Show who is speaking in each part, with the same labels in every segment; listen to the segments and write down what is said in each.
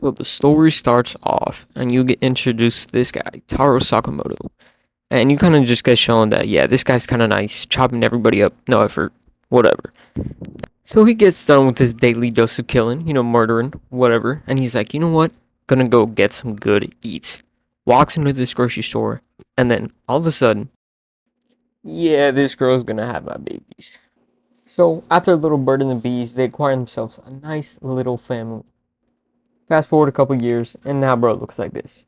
Speaker 1: Well, the story starts off, and you get introduced to this guy, Taro Sakamoto. And you kind of just get shown that, yeah, this guy's kind of nice, chopping everybody up, no effort, whatever. So he gets done with his daily dose of killing, murdering, whatever. And he's like, you know what? Gonna go get some good eats. Walks into this grocery store, and then all of a sudden, yeah, this girl's gonna have my babies. So after a little bird and the bees, they acquire themselves a nice little family. Fast forward a couple years, and now bro looks like this.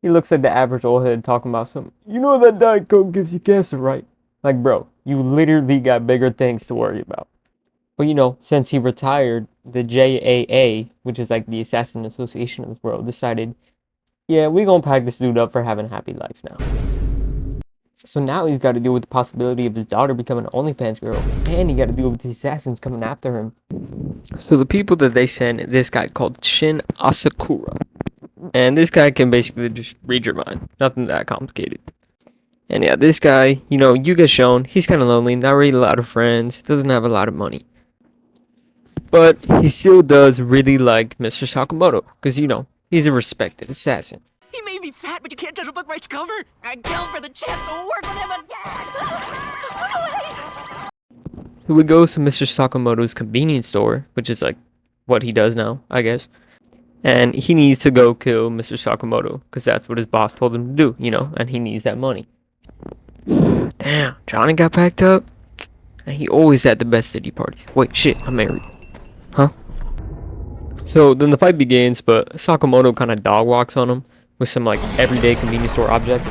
Speaker 1: He looks like the average old head talking about some, you know that Diet Coke gives you cancer, right? Like, bro, you literally got bigger things to worry about. But since he retired, the JAA, which is like the Assassin Association of the world, decided, yeah, we gonna pack this dude up for having a happy life now. So now he's got to deal with the possibility of his daughter becoming an OnlyFans girl, and he got to deal with the assassins coming after him. So the people that they send, this guy called Shin Asakura. And this guy can basically just read your mind. Nothing that complicated. And yeah, this guy, you get shown, he's kind of lonely, not really a lot of friends, doesn't have a lot of money. But he still does really like Mr. Sakamoto, because, he's a respected assassin.
Speaker 2: He may be fat, but you can't judge a book by its cover. I'd kill for the chance to work with him again.
Speaker 1: So we go to Mr. Sakamoto's convenience store, which is like what he does now, I guess. And he needs to go kill Mr. Sakamoto, because that's what his boss told him to do, and he needs that money. Damn, Johnny got packed up? And he always had the best city parties. Wait, shit, I'm married. Huh? So then the fight begins, but Sakamoto kind of dog walks on him with some like everyday convenience store objects.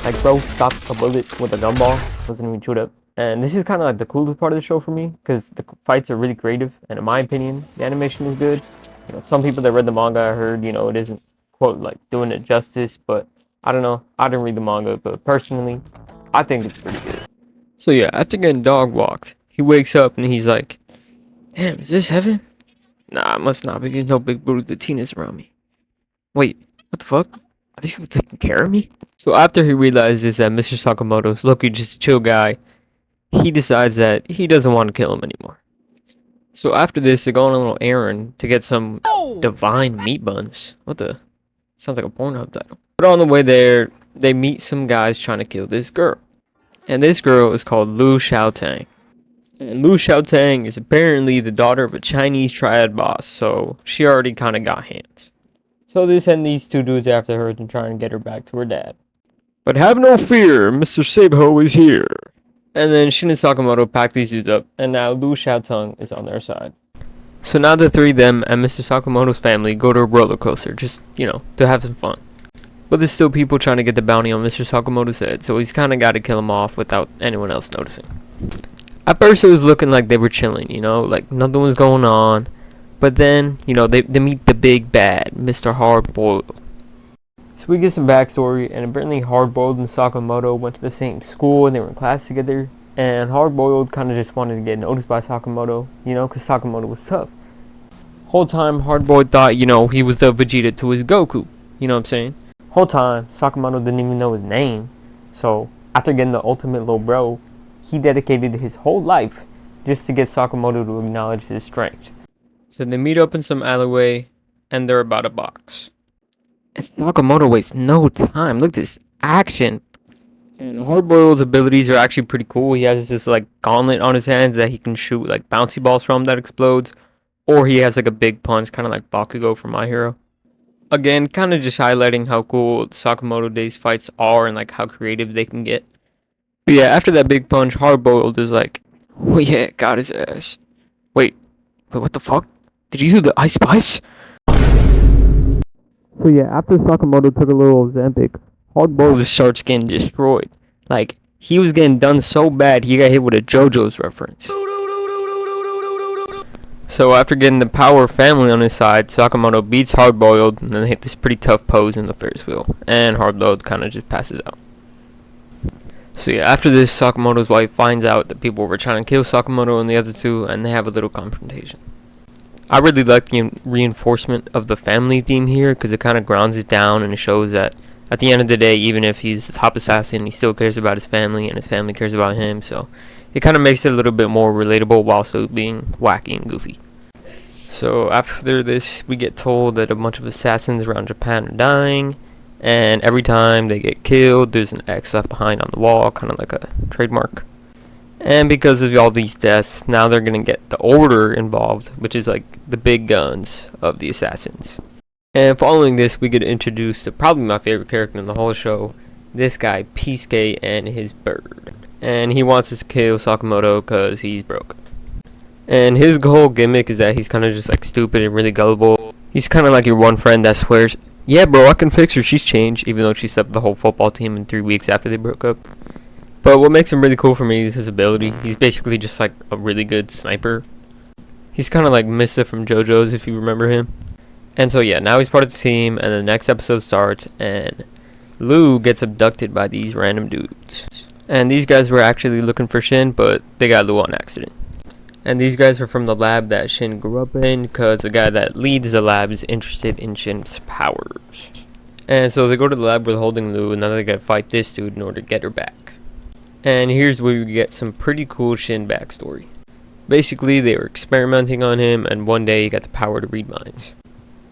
Speaker 1: Like bro stopped a bullet with a gumball, wasn't even chewed up. And this is kind of like the coolest part of the show for me, because the fights are really creative, and in my opinion, the animation is good. Some people that read the manga, I heard, it isn't, quote, like, doing it justice, but I don't know. I didn't read the manga, but personally, I think it's pretty good. So yeah, after getting dog walked, he wakes up and he's like, damn, is this heaven? Nah, it must not be. There's no big booty Latinas around me. Wait, what the fuck? Are these people taking care of me? So after he realizes that Mr. Sakamoto's lucky just a chill guy, he decides that he doesn't want to kill him anymore. So after this, they go on a little errand to get some divine meat buns. What the? Sounds like a Pornhub title. But on the way there, they meet some guys trying to kill this girl. And this girl is called Lu Xiaotang. And Lu Xiaotang is apparently the daughter of a Chinese triad boss, so she already kind of got hands. So they send these two dudes after her to try and get her back to her dad. But have no fear, Mr. Sabho is here. And then Shin and Sakamoto pack these dudes up, and now Lu Xiaotang is on their side. So now the three of them and Mr. Sakamoto's family go to a roller coaster, just, to have some fun. But there's still people trying to get the bounty on Mr. Sakamoto's head, so he's kind of got to kill him off without anyone else noticing. At first it was looking like they were chilling, like nothing was going on. But then, they meet the big bad, Mr. Hardboiled. So we get some backstory, and apparently Hardboiled and Sakamoto went to the same school and they were in class together. And Hardboiled kind of just wanted to get noticed by Sakamoto, because Sakamoto was tough. Whole time Hardboiled thought, he was the Vegeta to his Goku, you know what I'm saying? Whole time Sakamoto didn't even know his name. So after getting the ultimate little bro, he dedicated his whole life just to get Sakamoto to acknowledge his strength. So they meet up in some alleyway, and they're about a box. And Sakamoto wastes no time. Look at this action. And Hardboiled's abilities are actually pretty cool. He has this like gauntlet on his hands that he can shoot like bouncy balls from that explodes. Or he has like a big punch, kind of like Bakugo from My Hero. Again, kind of just highlighting how cool Sakamoto Days fights are and like how creative they can get. But yeah, after that big punch, Hardboiled is like, oh yeah, got his ass. Wait, what the fuck? Did you do the Ice Spice? So yeah, after Sakamoto took a little Ozempic, Hardboiled just starts getting destroyed. Like, he was getting done so bad, he got hit with a JoJo's reference. So after getting the Power family on his side, Sakamoto beats Hardboiled and then hit this pretty tough pose in the Ferris wheel. And Hardboiled kind of just passes out. So yeah, after this, Sakamoto's wife finds out that people were trying to kill Sakamoto and the other two, and they have a little confrontation. I really like the reinforcement of the family theme here, because it kind of grounds it down and it shows that at the end of the day, even if he's the top assassin, he still cares about his family and his family cares about him. So it kind of makes it a little bit more relatable while still being wacky and goofy. So after this, we get told that a bunch of assassins around Japan are dying, and every time they get killed, there's an X left behind on the wall, kind of like a trademark. And because of all these deaths, now they're gonna get the Order involved, which is like the big guns of the assassins. And following this, we get introduced to probably my favorite character in the whole show, this guy, Peasuke, and his bird. And he wants us to kill Sakamoto because he's broke. And his whole gimmick is that he's kind of just like stupid and really gullible. He's kind of like your one friend that swears, yeah bro, I can fix her, she's changed, even though she slept with the whole football team in 3 weeks after they broke up. But what makes him really cool for me is his ability. He's basically just like a really good sniper. He's kind of like Mista from JoJo's, if you remember him. And so yeah, now he's part of the team, and the next episode starts, and Lou gets abducted by these random dudes. And these guys were actually looking for Shin, but they got Lou on accident. And these guys are from the lab that Shin grew up in, because the guy that leads the lab is interested in Shin's powers. And so they go to the lab where they're holding Lou, and now they gotta fight this dude in order to get her back. And here's where we get some pretty cool Shin backstory. Basically, they were experimenting on him, and one day he got the power to read minds.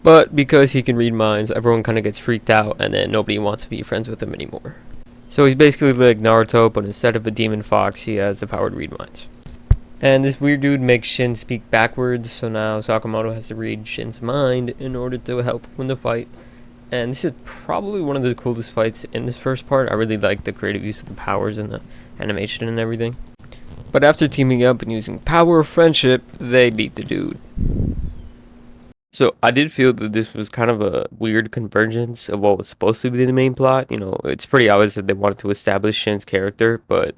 Speaker 1: But because he can read minds, everyone kind of gets freaked out, and then nobody wants to be friends with him anymore. So he's basically like Naruto, but instead of a demon fox, he has the power to read minds. And this weird dude makes Shin speak backwards, so now Sakamoto has to read Shin's mind in order to help win the fight. And this is probably one of the coolest fights in this first part. I really like the creative use of the powers and the animation and everything. But after teaming up and using power of friendship, they beat the dude. So I did feel that this was kind of a weird convergence of what was supposed to be the main plot. You know, it's pretty obvious that they wanted to establish Shin's character, but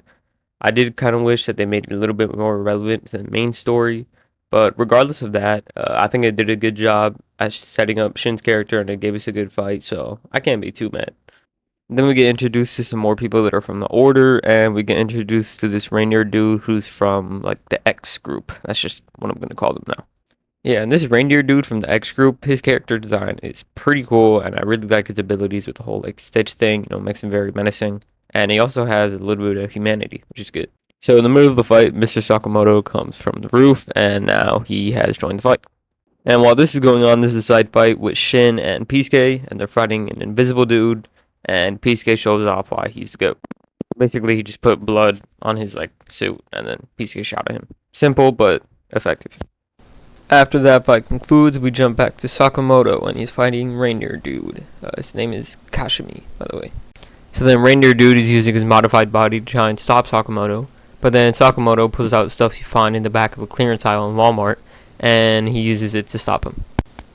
Speaker 1: I did kind of wish that they made it a little bit more relevant to the main story. But regardless of that, I think it did a good job at setting up Shin's character, and it gave us a good fight, so I can't be too mad. Then we get introduced to some more people that are from the Order, and we get introduced to this Rainier dude who's from like the X group. That's just what I'm going to call them now. Yeah, and this Reindeer dude from the X group, his character design is pretty cool, and I really like his abilities with the whole like Stitch thing. You know, makes him very menacing, and he also has a little bit of humanity, which is good. So in the middle of the fight, Mr. Sakamoto comes from the roof, and now he has joined the fight. And while this is going on, this is a side fight with Shin and Peasuke, and they're fighting an invisible dude, and Peasuke shows off why he's the GOAT. Basically, he just put blood on his like suit, and then Peasuke shot at him. Simple, but effective. After that fight concludes, we jump back to Sakamoto, and he's fighting Reindeer Dude. His name is Kashimi, by the way. So then Reindeer Dude is using his modified body to try and stop Sakamoto, but then Sakamoto pulls out stuff you find in the back of a clearance aisle in Walmart, and he uses it to stop him.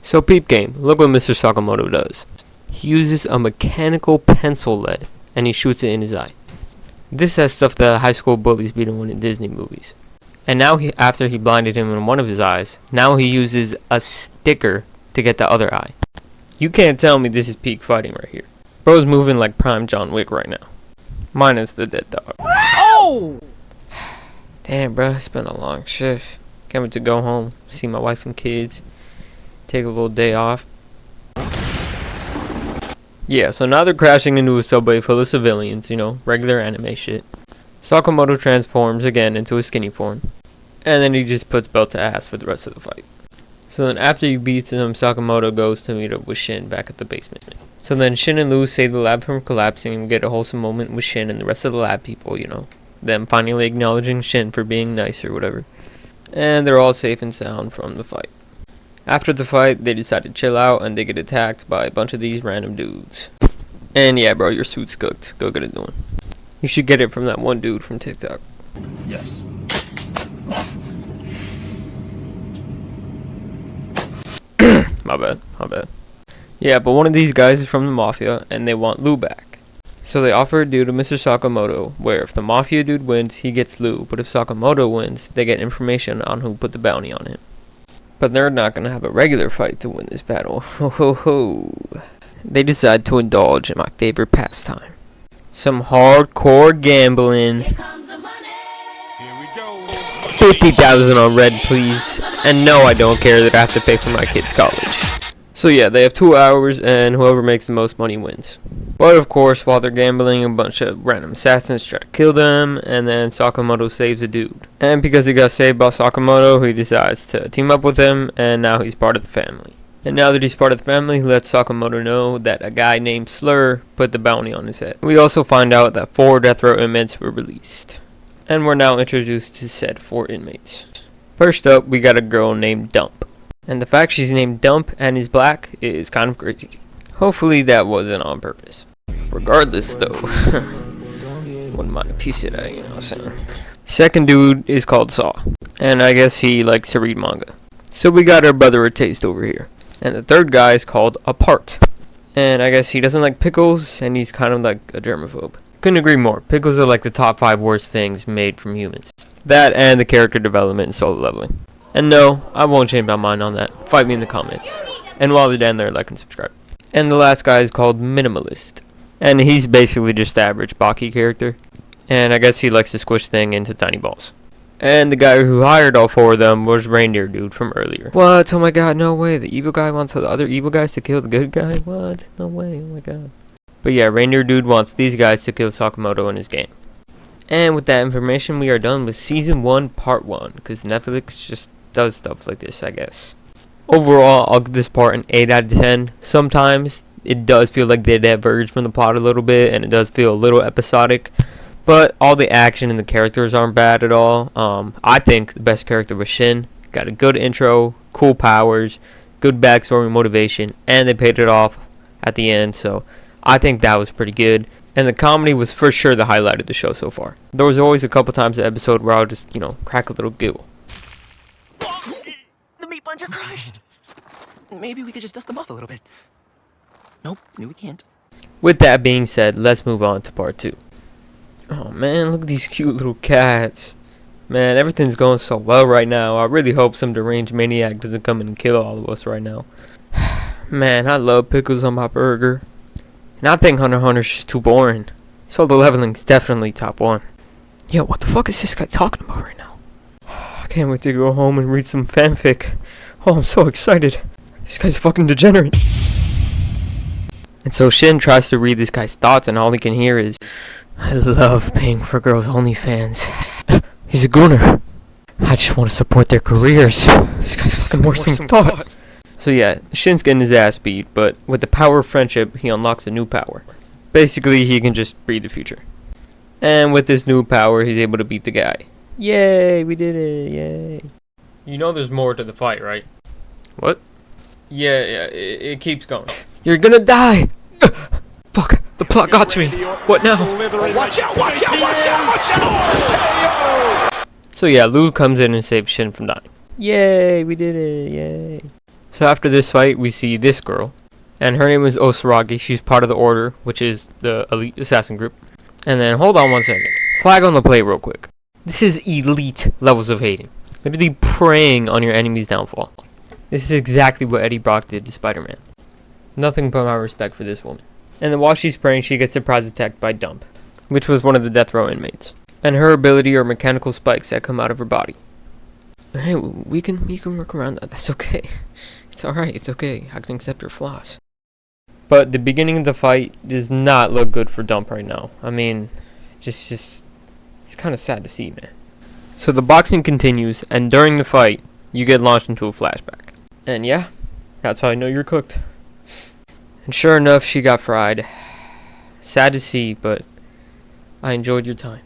Speaker 1: So peep game, look what Mr. Sakamoto does. He uses a mechanical pencil lead, and he shoots it in his eye. This has stuff that high school bullies be doing in Disney movies. And now after he blinded him in one of his eyes, now he uses a sticker to get the other eye. You can't tell me this is peak fighting right here. Bro's moving like prime John Wick right now. Minus the dead dog.
Speaker 2: Oh!
Speaker 1: Damn, bro, it's been a long shift. Can't wait to go home, see my wife and kids, take a little day off. Yeah, so now they're crashing into a subway full of civilians, you know, regular anime shit. Sakamoto transforms again into a skinny form, and then he just puts belt to ass for the rest of the fight. So then after he beats him, Sakamoto goes to meet up with Shin back at the basement. So then Shin and Lou save the lab from collapsing, and we get a wholesome moment with Shin and the rest of the lab people, you know, them finally acknowledging Shin for being nice or whatever. And they're all safe and sound from the fight. After the fight, they decide to chill out, and they get attacked by a bunch of these random dudes. And yeah, bro, your suit's cooked. Go get it done. You should get it from that one dude from TikTok.
Speaker 3: Yes.
Speaker 1: My bad. Yeah, but one of these guys is from the Mafia, and they want Lou back. So they offer a deal to Mr. Sakamoto, where if the Mafia dude wins, he gets Lou, but if Sakamoto wins, they get information on who put the bounty on him. But they're not gonna have a regular fight to win this battle. Ho ho ho. They decide to indulge in my favorite pastime. Some hardcore gambling.
Speaker 3: Here we go.
Speaker 1: 50,000 on red, please. And no, I don't care that I have to pay for my kid's college. So yeah, they have 2 hours, and whoever makes the most money wins. But of course, while they're gambling, a bunch of random assassins try to kill them, and then Sakamoto saves a dude. And because he got saved by Sakamoto, he decides to team up with him, and now he's part of the family. And now that he's part of the family, he lets Sakamoto know that a guy named Slur put the bounty on his head. We also find out that 4 death row inmates were released. And we're now introduced to said 4 inmates. First up, we got a girl named Dump. And the fact she's named Dump and is black is kind of crazy. Hopefully that wasn't on purpose. Regardless though, wouldn't mind a piece of that, you know what I'm saying. Second dude is called Saw. And I guess he likes to read manga. So we got our brother a taste over here. And the third guy is called Apart. And I guess he doesn't like pickles, and he's kind of like a germaphobe. Couldn't agree more. Pickles are like the top 5 worst things made from humans. That and the character development and solo leveling. And no, I won't change my mind on that. Fight me in the comments. And while you're down there, like and subscribe. And the last guy is called Minimalist. And he's basically just the average Baki character. And I guess he likes to squish things into tiny balls. And the guy who hired all 4 of them was Reindeer Dude from earlier. What? Oh my god, no way. The evil guy wants the other evil guys to kill the good guy? What? No way, oh my god. But yeah, Reindeer Dude wants these guys to kill Sakamoto in his game. And with that information, we are done with Season 1, Part 1. Because Netflix just does stuff like this, I guess. Overall, I'll give this part an 8 out of 10. Sometimes it does feel like they diverge from the plot a little bit, and it does feel a little episodic. But all the action and the characters aren't bad at all. I think the best character was Shin. Got a good intro, cool powers, good backstory motivation, and they paid it off at the end. So I think that was pretty good. And the comedy was for sure the highlight of the show so far. There was always a couple times in the episode where I'll just, crack a little giggle.
Speaker 2: The meat buns are crushed. Maybe we could just dust them off a little bit. Nope, we can't.
Speaker 1: With that being said, let's move on to part 2. Oh man, look at these cute little cats. Man, everything's going so well right now. I really hope some deranged maniac doesn't come in and kill all of us right now. Man, I love pickles on my burger. And I think Hunter x Hunter's just too boring. Solo leveling's definitely top 1. Yo, what the fuck is this guy talking about right now? I can't wait to go home and read some fanfic. Oh, I'm so excited. This guy's a fucking degenerate. And so Shin tries to read this guy's thoughts, and all he can hear is, I love paying for girls' OnlyFans. He's a gooner. I just want to support their careers. This guy's fucking worse than thought. So yeah, Shin's getting his ass beat, but with the power of friendship, he unlocks a new power. Basically, he can just read the future. And with this new power, he's able to beat the guy. Yay, we did it, yay. You know there's more to the fight, right? What? Yeah, it keeps going. You're gonna die! Fuck, the plot got to me. What now?
Speaker 3: Watch out, watch out, watch out, watch out!
Speaker 1: So yeah, Lou comes in and saves Shin from dying. Yay, we did it, yay. So after this fight, we see this girl. And her name is Osaragi. She's part of the Order, which is the elite assassin group. And then, hold on one second. Flag on the play real quick. This is elite levels of hating. Literally preying on your enemy's downfall. This is exactly what Eddie Brock did to Spider-Man. Nothing but my respect for this woman. And then while she's praying, she gets surprise attacked by Dump, which was one of the death row inmates. And her ability are mechanical spikes that come out of her body. Hey, we can work around that. That's okay. It's alright, it's okay. I can accept your flaws. But the beginning of the fight does not look good for Dump right now. I mean, just it's kind of sad to see, man. So the boxing continues, and during the fight, you get launched into a flashback. And yeah, that's how I know you're cooked. And sure enough, she got fried. Sad to see, but I enjoyed your time.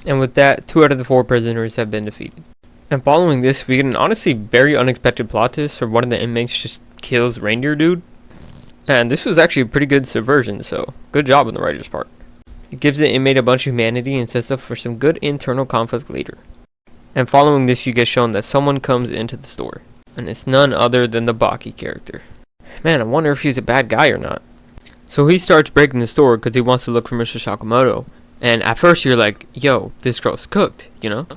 Speaker 1: And with that, 2 out of the 4 prisoners have been defeated. And following this, we get an honestly very unexpected plot twist where one of the inmates just kills Reindeer Dude. And this was actually a pretty good subversion, so good job on the writer's part. It gives the inmate a bunch of humanity and sets up for some good internal conflict later. And following this, you get shown that someone comes into the store. And it's none other than the Baki character. Man, I wonder if he's a bad guy or not. So he starts breaking the store because he wants to look for Mr. Sakamoto. And at first you're like, yo, this girl's cooked, you know?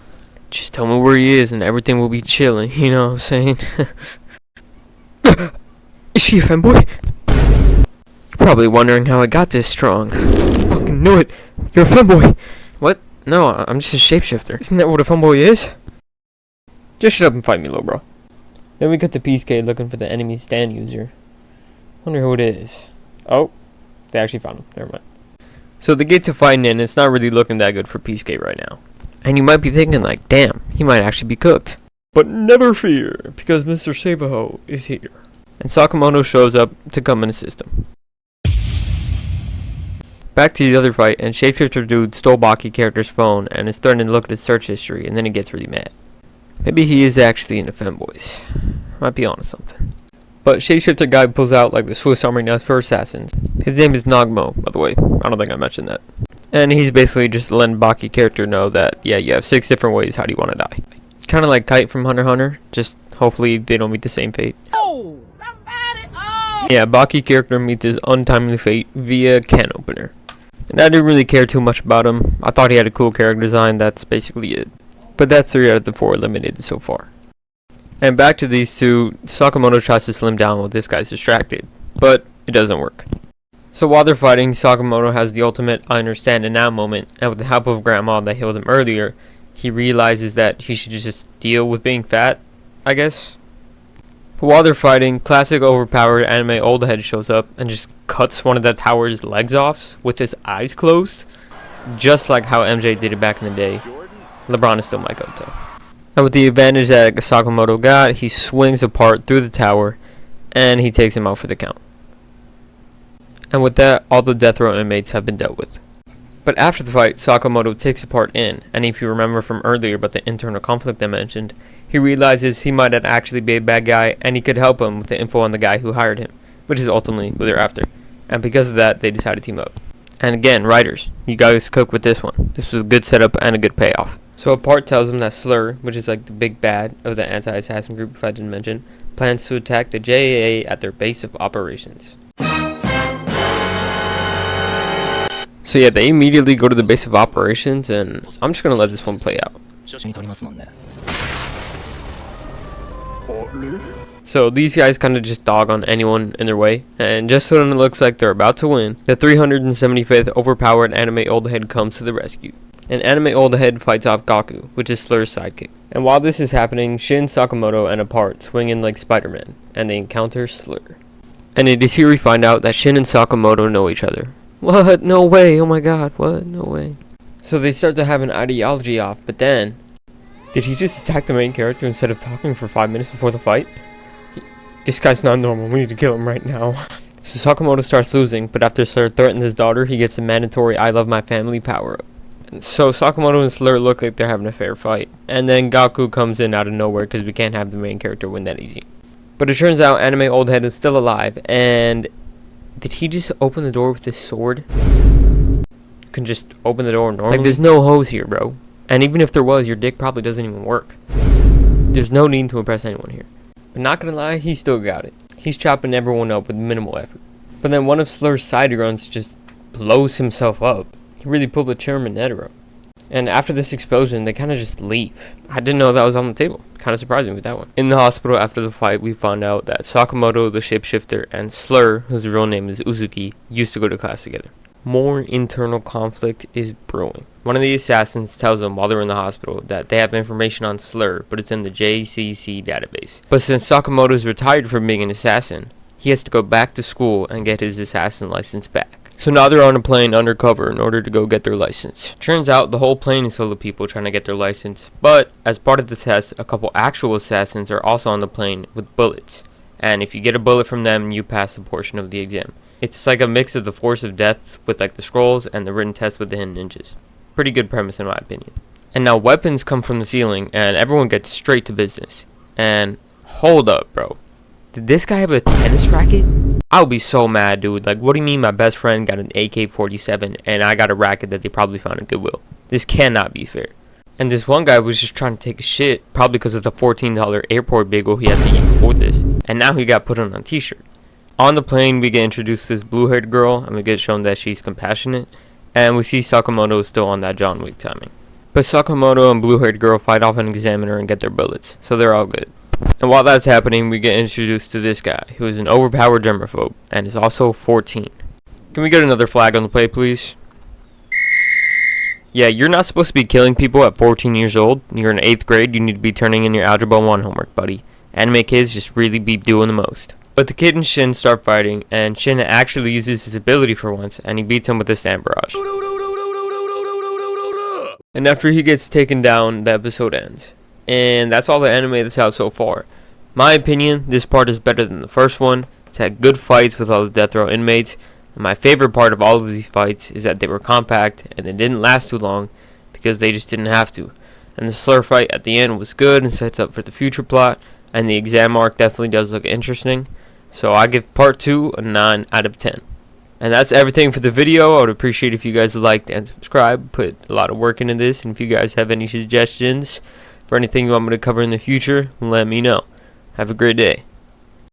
Speaker 1: Just tell me where he is and everything will be chilling, you know what I'm saying? Is she a femboy? You're probably wondering how I got this strong. Fucking knew it. You're a femboy. What? No, I'm just a shapeshifter. Isn't that what a femboy is? Just shut up and fight me, little bro. Then we got the PSK looking for the enemy stand user. Wonder who it is. Oh, they actually found him. Never mind. So they get to fighting and it's not really looking that good for Peacegate right now. And you might be thinking like, damn, he might actually be cooked. But never fear, because Mr. Savaho is here. And Sakamoto shows up to come and assist him. Back to the other fight, and Shapeshifter Dude stole Baki character's phone and is starting to look at his search history, and then he gets really mad. Maybe he is actually into femboys. Might be onto something. But Shapeshifter guy pulls out like the Swiss Army knife for assassins. His name is Nagmo, by the way. I don't think I mentioned that. And he's basically just letting Baki character know that, yeah, you have 6 different ways how do you want to die. Kind of like Kite from Hunter x Hunter, just hopefully they don't meet the same fate.
Speaker 3: Oh! Somebody! Oh!
Speaker 1: Yeah, Baki character meets his untimely fate via can opener. And I didn't really care too much about him. I thought he had a cool character design, that's basically it. But that's 3 out of the 4 eliminated so far. And back to these two, Sakamoto tries to slim down while this guy's distracted, but it doesn't work. So while they're fighting, Sakamoto has the ultimate I understand it now moment, and with the help of Grandma that healed him earlier, he realizes that he should just deal with being fat, I guess. But while they're fighting, classic overpowered anime old head shows up and just cuts one of the tower's legs off with his eyes closed, just like how MJ did it back in the day. LeBron is still my goat though. And with the advantage that Sakamoto got, he swings apart through the tower and he takes him out for the count. And with that, all the death row inmates have been dealt with. But after the fight, Sakamoto takes apart In, and if you remember from earlier about the internal conflict I mentioned, he realizes he might not actually be a bad guy and he could help him with the info on the guy who hired him, which is ultimately who they're after. And because of that, they decide to team up. And again, writers, you guys cook with this one. This was a good setup and a good payoff. So Apart tells him that Slur, which is like the big bad of the anti-assassin group if I didn't mention, plans to attack the JAA at their base of operations. So yeah, they immediately go to the base of operations, and I'm just gonna let this one play out. So these guys kind of just dog on anyone in their way, and just when it looks like they're about to win, the 375th overpowered anime old head comes to the rescue. And anime old head fights off Gaku, which is Slur's sidekick. And while this is happening, Shin, Sakamoto, and Apart swing in like Spider-Man, and they encounter Slur. And it is here we find out that Shin and Sakamoto know each other. What? No way. Oh my god. What? No way. So they start to have an ideology off, but then... Did he just attack the main character instead of talking for 5 minutes before the fight? This guy's not normal. We need to kill him right now. So Sakamoto starts losing, but after Slur threatens his daughter, he gets the mandatory I love my family power up. So Sakamoto and Slur look like they're having a fair fight. And then Gaku comes in out of nowhere because we can't have the main character win that easy. But it turns out Anime Old Head is still alive, and... Did he just open the door with this sword? You can just open the door normally? Like, there's no hose here, bro. And even if there was, your dick probably doesn't even work. There's no need to impress anyone here. But not gonna lie, he still got it. He's chopping everyone up with minimal effort. But then one of Slur's side grunts just blows himself up. He really pulled a Terminator. And after this explosion, they kind of just leave. I didn't know that was on the table. Kind of surprised me with that one. In the hospital after the fight, we found out that Sakamoto, the shapeshifter, and Slur, whose real name is Uzuki, used to go to class together. More internal conflict is brewing. One of the assassins tells them while they're in the hospital that they have information on Slur, but it's in the JCC database. But since Sakamoto is retired from being an assassin, he has to go back to school and get his assassin license back. So now they're on a plane undercover in order to go get their license. Turns out the whole plane is full of people trying to get their license, but as part of the test, a couple actual assassins are also on the plane with bullets. And if you get a bullet from them, you pass a portion of the exam. It's like a mix of the Force of Death with like the scrolls and the written test with the hidden ninjas. Pretty good premise in my opinion. And now weapons come from the ceiling and everyone gets straight to business. And hold up, bro. Did this guy have a tennis racket? I would be so mad, dude. Like, what do you mean my best friend got an AK-47 and I got a racket that they probably found at Goodwill? This cannot be fair. And this one guy was just trying to take a shit, probably because of the $14 airport bagel he had to eat before this. And now he got put on a t-shirt. On the plane, we get introduced to this blue-haired girl, and we get shown that she's compassionate. And we see Sakamoto still on that John Wick timing. But Sakamoto and blue-haired girl fight off an examiner and get their bullets, so they're all good. And while that's happening, we get introduced to this guy, who is an overpowered germaphobe, and is also 14. Can we get another flag on the play, please? Yeah, you're not supposed to be killing people at 14 years old. You're in 8th grade, you need to be turning in your Algebra 1 homework, buddy. Anime kids just really be doing the most. But the kid and Shin start fighting, and Shin actually uses his ability for once, and he beats him with the stand barrage. And after he gets taken down, the episode ends. And that's all the anime that's out so far. My opinion, this part is better than the first one. It's had good fights with all the death row inmates. And my favorite part of all of these fights is that they were compact and they didn't last too long because they just didn't have to. And the slur fight at the end was good and sets up for the future plot. And the exam arc definitely does look interesting. So I give part 2 a 9 out of 10. And that's everything for the video. I would appreciate if you guys liked and subscribed. Put a lot of work into this. And if you guys have any suggestions for anything you want me to cover in the future, let me know. Have a great day.